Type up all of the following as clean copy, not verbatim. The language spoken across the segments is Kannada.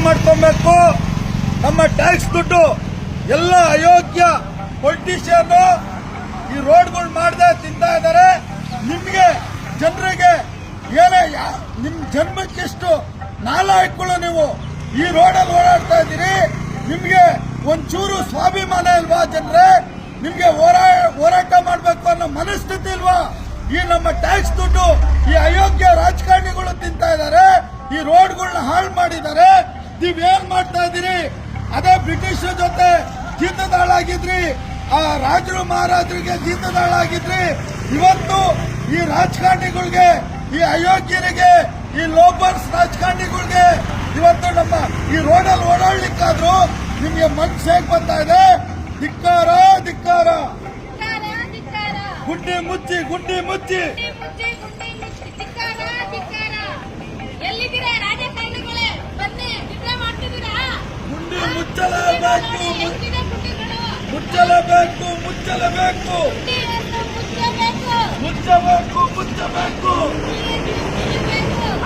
ಮಾಡ್ಕೊಬೇಕು. ನಮ್ಮ ಟ್ಯಾಕ್ಸ್ ದುಡ್ಡು ಎಲ್ಲ ಅಯೋಗ್ಯ ಪೊಲಿಟಿಷಿಯನ್ ಈ ರೋಡ್ಗಳು ಮಾಡದೆ ತಿಂತಾ ಇದ್ದಾರೆ. ನಿಮ್ಗೆ ಜನರಿಗೆ ಏನೇ ನಿಮ್ ಜನ್ಮಕ್ಕೆಷ್ಟು ನಾಲಾಯಕ್ಗಳು ನೀವು ಈ ರೋಡಲ್ಲಿ ಓಡಾಡ್ತಾ ಇದ್ದೀರಿ. ನಿಮ್ಗೆ ಒಂಚೂರು ಸ್ವಾಭಿಮಾನ ಇಲ್ವಾ ಜನರೇ? ನಿಮ್ಗೆ ಹೋರಾಟ ಮಾಡಬೇಕು ಅನ್ನೋ ಮನಸ್ಥಿತಿ ಇಲ್ವಾ? ಈ ನಮ್ಮ ಟ್ಯಾಕ್ಸ್ ದುಡ್ಡು ಈ ಅಯೋಗ್ಯ ರಾಜಕಾರಣಿಗಳು ತಿಂತಾ ಇದ್ದಾರೆ. ಈ ರೋಡ್ಗಳನ್ನ ಹಾಳು ಮಾಡಿದ್ದಾರೆ. ನೀವೇನ್ ಮಾಡ್ತಾ ಇದ್ದೀರಿ? ಅದೇ ಬ್ರಿಟಿಷರ ಜೊತೆ ಜೀತದಾಳಾಗಿದ್ರಿ, ಆ ರಾಜರು ಮಹಾರಾಜರಿಗೆ ಜೀತದಾಳಾಗಿದ್ರಿ. ಇವತ್ತು ಈ ರಾಜಕಾರಣಿಗಳಿಗೆ, ಈ ಅಯೋಗ್ಯರಿಗೆ, ಈ ಲೋಬರ್ಸ್ ರಾಜಕಾರಣಿಗಳಿಗೆ ಇವತ್ತು ನಮ್ಮ ಈ ರೋಡಲ್ಲಿ ಓಡಾಡ್ಲಿಕ್ಕಾದ್ರೂ ನಿಮ್ಗೆ ಮನ್ಸು ಹೇಗ್ ಬರ್ತಾ ಇದೆ? ಧಿಕ್ಕಾರ ಧಿಕ್ಕಾರ. ಗುಂಡಿ ಮುಚ್ಚಿ ಗುಂಡಿ ಮುಚ್ಚಿ ಗುಂಡಿ ಮುಚ್ಚಲೇಬೇಕು, ಮುಚ್ಚಲೇಬೇಕು, ಮುಚ್ಚಲೇಬೇಕು, ಮುಚ್ಚಬೇಕು, ಮುಚ್ಚಬೇಕು.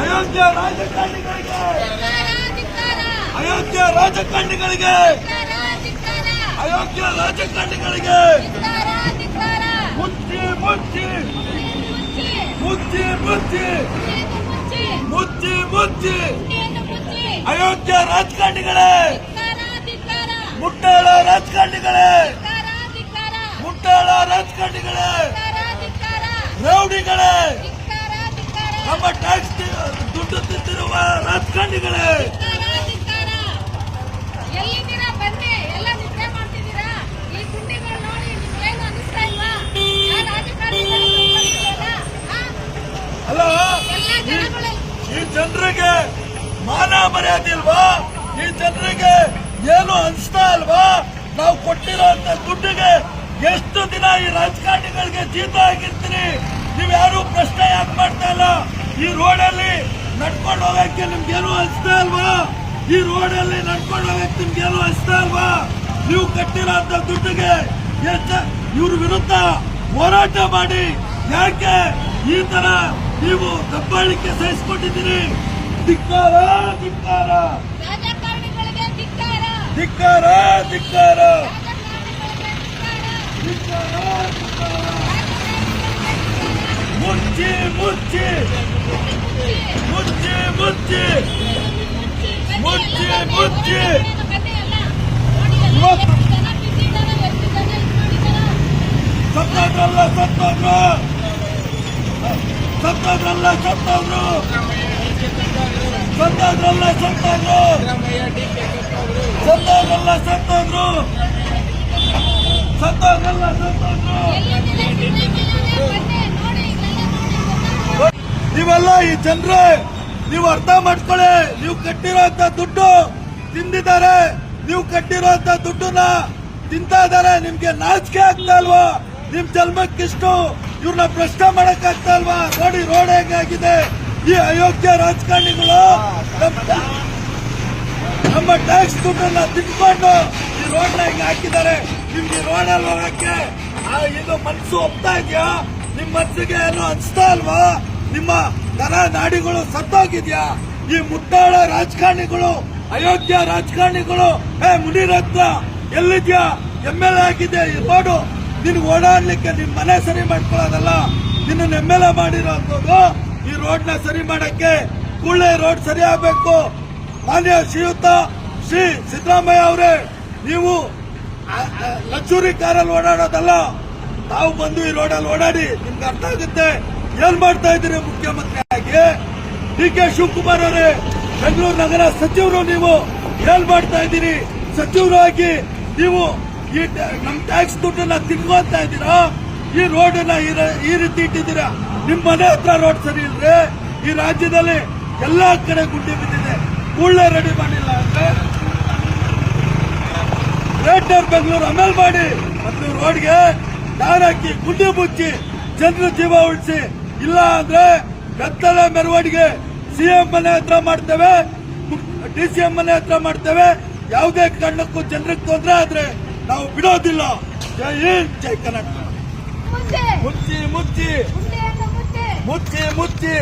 ಅಯೋಗ್ಯ ರಾಜಕಾರಣಿಗಳಿಗೆ, ಅಯೋಗ್ಯ ರಾಜಕಾರಣಿಗಳಿಗೆ, ಅಯೋಗ್ಯ ರಾಜಕಾರಣಿಗಳಿಗೆ ಮುಚ್ಚಿ ಮುಚ್ಚಿ ಮುಚ್ಚಿ ಮುಚ್ಚಿ ಮುಚ್ಚಿ ಮುಚ್ಚಿ ಅಯೋಗ್ಯ ರಾಜಕಾರಣಿಗಳೇ, ಮುಟ್ಟಾಳ ರಾಜಕಾರಣಿಗಳೇ, ಮುಟ್ಟಾಳ ರಾಜಕಾರಣಿಗಳೇ, ರೌಡಿಗಳೇ, ನಮ್ಮ ಟ್ಯಾಕ್ಸ್ ದುಡ್ಡು ತಿಂದಿರುವ ರಾಜಕಾರಣಿಗಳೇ, ಅಲ್ಲ ಈ ಜನರಿಗೆ ಮಾನ ಮರ್ಯಾದೆ ಇಲ್ವಾ? ಈ ಜನರಿಗೆ ಏನು ಅನ್ಸ್ತಾ ಅಲ್ವಾ? ನಾವು ಕೊಟ್ಟಿರೋಂತ ದುಡ್ಡಿಗೆ ಎಷ್ಟು ದಿನ ಈ ರಾಜಕಾರಣಿಗಳಿಗೆ ಜೀತ ಆಗಿರ್ತೀರಿ? ನೀವ್ಯಾರು ಪ್ರಶ್ನೆ ಯಾಕೆ ಮಾಡ್ತಾ ಇಲ್ಲ? ಈ ರೋಡಲ್ಲಿ ನಡ್ಕೊಂಡು ಹೋಗಕ್ಕೆ ನಿಮ್ಗೇನು ಅನ್ಸ್ತಾ ಅಲ್ವಾ? ಈ ರೋಡಲ್ಲಿ ನಡ್ಕೊಂಡು ಹೋಗಕ್ಕೆ ನಿಮ್ಗೇನು ಅನ್ಸ್ತಾ ಅಲ್ವಾ? ನೀವು ಕಟ್ಟಿರೋಂತ ದುಡ್ಡಿಗೆ ಇವ್ರ ವಿರುದ್ಧ ಹೋರಾಟ ಮಾಡಿ. ಯಾಕೆ ಈ ತರ ನೀವು ದಬ್ಬಾಳಿಕೆ ಸಹಿಸಿಕೊಂಡಿದ್ದೀರಿ? ಧಿಕ್ಕಾರ ಧಿಕ್ಕಾರ ಧಿಕ್ಕಾರ ಧಿಕ್ಕಾರ. ಮುಚ್ಚಿ ಮುಚ್ಚಿ ಮುಚ್ಚಿ ಮುಚ್ಚಿ ಮುಚ್ಚಿ ಮುಚ್ಚಿ ಸತ್ತೋದ್ರಲ್ಲ ಸತ್ತೋದ್ರು, ಸತ್ತೋದ್ರಲ್ಲ ಸತ್ತೋದ್ರು, ಸತ್ತೋದ್ರಲ್ಲ ಸತ್ತೋದ್ರು, ಸತ್ತೋದ್ರಲ್ಲ ಸತ್ತೋದ್ರು, ಸತ್ತೋದ್ರಲ್ಲ ಸತ್ತೋದ್ರು. ನೀವೆಲ್ಲ ಈ ಜನರೇ ನೀವು ಅರ್ಥ ಮಾಡ್ಕೊಳ್ಳಿ. ನೀವು ಕಟ್ಟಿರೋಂತ ದುಡ್ಡು ತಿಂದಿದ್ದಾರೆ, ನೀವು ಕಟ್ಟಿರೋಂತ ದುಡ್ಡನ್ನ ತಿಂತಾ ಇದ್ದಾರೆ. ನಿಮ್ಗೆ ನಾಚಿಕೆ ಆಗ್ತಾ ಅಲ್ವಾ? ನಿಮ್ ಜನ್ಮಕ್ಕಿಷ್ಟು ಇವ್ರನ್ನ ಪ್ರಶ್ನೆ ಮಾಡಕ್ ಆಗ್ತಾ ಅಲ್ವಾ? ನೋಡಿ ರೋಡ್ ಹೇಗಾಗಿದೆ. ಈ ಅಯೋಗ್ಯ ರಾಜಕಾರಣಿಗಳು ನಮ್ಮ ಟ್ಯಾಕ್ಸ್ ದುಡ್ಡನ್ನ ತಿನ್ಕೊಂಡು ಈ ರೋಡ್ನ ಹಿಂಗೆ ಹಾಕಿದ್ದಾರೆ. ನಿಮ್ಗೆ ರೋಡಲ್ಲಿ ಹೋಗಕ್ಕೆ ಇದು ಮನ್ಸು ಒಪ್ತಾ ಇದೆಯಾ? ನಿಮ್ ಮನ್ಸಿಗೆ ಏನು ಅನ್ಸ್ತಾ ಅಲ್ವಾ? ನಿಮ್ಮ ನರ ನಾಡಿಗಳು ಸತ್ತೋಗಿದ್ಯಾ? ಈ ಮುಟ್ಟಾಳ ರಾಜಕಾರಣಿಗಳು, ಅಯೋಗ್ಯ ರಾಜಕಾರಣಿಗಳು, ಮುನಿರತ್ನ ಎಲ್ಲಿದ್ಯಾ? MLA ಆಗಿದೆ. ಈ ರೋಡು ನಿನ್ ಓಡಾಡ್ಲಿಕ್ಕೆ ನಿಮ್ ಮನೆ ಸರಿ ಮಾಡ್ಕೊಳ್ಳೋದಲ್ಲ, ನಿನ್ನ MLA ಮಾಡಿರೋದು ಈ ರೋಡ್ನ ಸರಿ ಮಾಡಕ್ಕೆ. ಕೂಡಲೇ ರೋಡ್ ಸರಿ ಆಗ್ಬೇಕು. ಮಾನ್ಯ ಶ್ರೀಯುತ ಶ್ರೀ ಸಿದ್ದರಾಮಯ್ಯ ಅವರೇ, ನೀವು ಲಕ್ಸುರಿ ಕಾರಲ್ಲಿ ಓಡಾಡೋದಲ್ಲ, ತಾವು ಬಂದು ಈ ರೋಡಲ್ಲಿ ಓಡಾಡಿ. ನಿಮ್ಗೆ ಅರ್ಥ ಆಗುತ್ತೆ ಏನ್ ಮಾಡ್ತಾ ಇದ್ದೀರಿ ಮುಖ್ಯಮಂತ್ರಿ ಆಗಿ. DK ಶಿವಕುಮಾರ್ ಅವರೇ, ಬೆಂಗಳೂರು ನಗರ ಸಚಿವರು, ನೀವು ಏನ್ ಮಾಡ್ತಾ ಇದ್ದೀರಿ? ಸಚಿವರು ಆಗಿ ನೀವು ಈ ನಮ್ ಟ್ಯಾಕ್ಸ್ ದುಡ್ಡನ್ನ ತಿನ್ಕೊಂತಾ ಇದ್ದೀರಾ? ಈ ರೋಡನ್ನ ಈ ರೀತಿ ಇಟ್ಟಿದ್ದೀರಾ? ನಿಮ್ ಮನೆ ಹತ್ರ ರೋಡ್ ಸರಿ ಇಲ್ರಿ. ಈ ರಾಜ್ಯದಲ್ಲಿ ಎಲ್ಲಾ ಕಡೆ ಗುಂಡಿ ಬಿದ್ದಿದೆ. ಕೂಡಲೇ ರೆಡಿ ಮಾಡಿಲ್ಲ ಅಂದ್ರೆ ಗ್ರೇಟರ್ ಬೆಂಗಳೂರು ಅಮಲ್ ಮಾಡಿ ಮತ್ತು ರೋಡ್ಗೆ ದಾರ ಹಾಕಿ ಗುಂಡಿ ಮುಚ್ಚಿ ಜನರ ಜೀವ ಉಳಿಸಿ. ಇಲ್ಲ ಅಂದ್ರೆ ಬೆತ್ತಲೆ ಮೆರವಣಿಗೆ CM ಮನೆ ಹತ್ರ ಮಾಡ್ತೇವೆ, DCM ಮನೆ ಹತ್ರ ಮಾಡ್ತೇವೆ. ಯಾವುದೇ ಕಾರಣಕ್ಕೂ ಜನರಿಗೆ ತೊಂದರೆ ಆದ್ರೆ ನಾವು ಬಿಡೋದಿಲ್ಲ. ಜೈ ಹಿಂದ್, ಜೈ ಕರ್ನಾಟಕ. ಮುಚ್ಚಿ ಮುಚ್ಚಿ ಮುಚ್ಚಿ ಮುಚ್ಚಿ